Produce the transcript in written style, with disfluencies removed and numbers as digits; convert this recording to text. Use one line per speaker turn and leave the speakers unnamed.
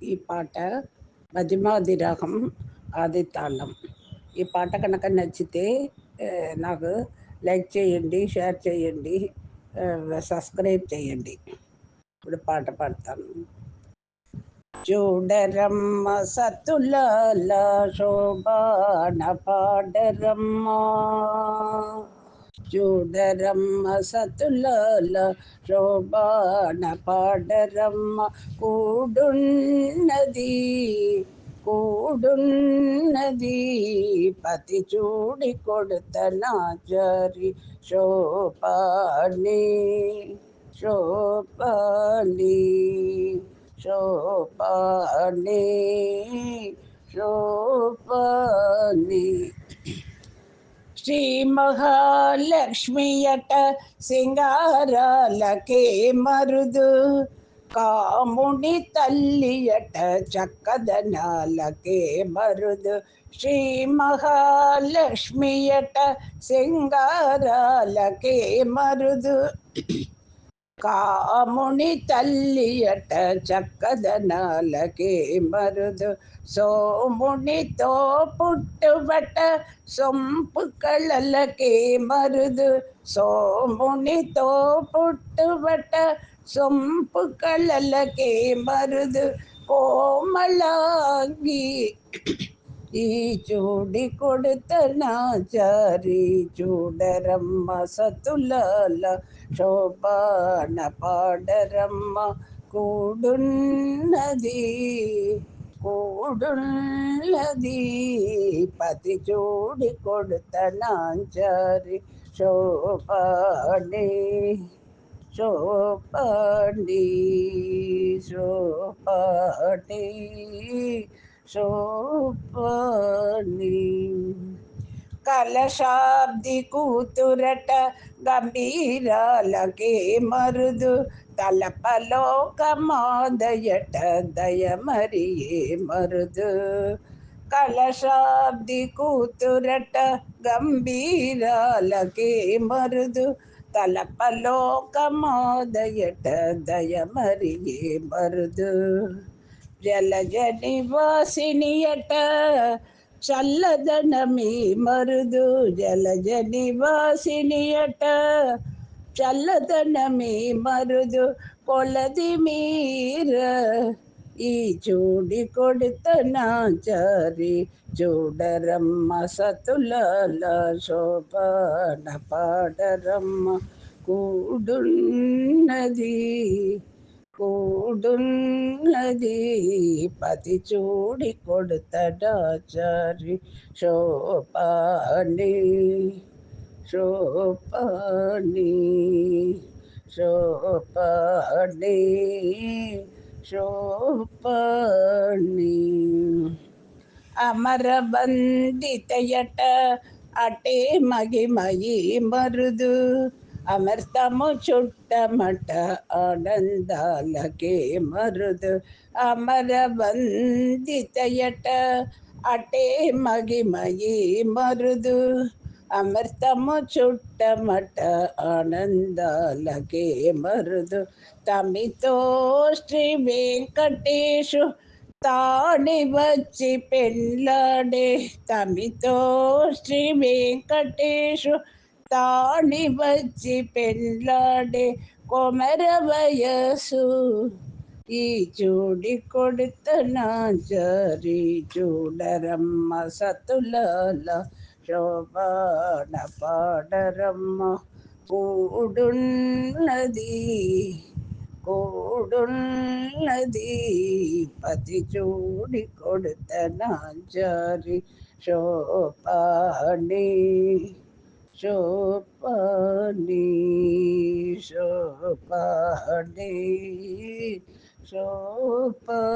ఈ పాట మధ్యమాది రాగం ఆది తాళం. ఈ పాట కనుక నచ్చితే నాకు లైక్ చేయండి, షేర్ చేయండి, సబ్స్క్రైబ్ చేయండి. ఇప్పుడు పాట పాడతాను. చూడరమ్మ సతులాల శోభాన పాడరమ్మ, చూడరమ్మ సతులాల శోభాన పాడరమ్మ, కూడున్నది కూడున్నది పతి చూడి కొడుతనా జరి శోభాని శోభాని శోభాని శోభాని. శ్రీ మహాలక్ష్మియట సింగారాలకే మరుదు, కాముని తల్లియట చక్కదనాలకే మరుదు. శ్రీ మహాలక్ష్మియట సింగారాలకే మరుదు, కాముని తల్లియట చక్కదనాలకే మరుదు. సోమునితో పుట్టుబట సొంపు కళలకే మరుదు, సోమునితో పుట్టుబట సొంపు కళలకే మరుదు. కోమలాంగి ఈ చూడి కొడుతనా చారి, చూడరమ్మ సతులాల శోభాన పాడరమ్మ, కూడున్నది కూడున్నది పతి చూడి కొడుతనాంచారి శోభాని శోభాని శోభాని శోభాని. కలశాబ్ది కూతురట గంభీరాలకే మరుదు, తలపలోకమాదయట దయమరియే మరుదు. కలశాబ్ది కూతురట గంభీరాలకే మరుదు, తలపలోకమాదయట దయమరియే మరుదు. జలజ నివాసినియట చల్లదనమీ మరుదు, జలజ నివాసినియట చల్లదనమీ మరుదు. కొలది మీర ఈ చూడి కొడుతనా చారి, చూడరమ్మ సతులాల శోభాన పాడరమ్మ, కూడున్నది కూడున్నది పతి చూడి కొడుతడాచారి శోభాని శోభాని శోభాని శోభాని. అమర బందితయట అటే మగిమయి మరుదు, అమర్తము చుట్టమట ఆనందాలకే మరుదు. అమర బందితయట అటే మగిమయి మరుదు, అమర్తము చుట్టమట ఆనందాలకే మరుదు. తమితో శ్రీ వెంకటేశు తాడి వచ్చి పెళ్ళాడే, తమితో శ్రీ వెంకటేశు తాడి వచ్చి పెళ్ళాడే, కొమర వయసు ఈ చూడి కొడుతనా చారి, చూడరమ్మ సతులాల శోభాన పాడరమ్మ, కూడున్నది కూడున్నది పతి చూడి కొడుతనాంచారి శోభాని శోభాని శోభాని శోభాని.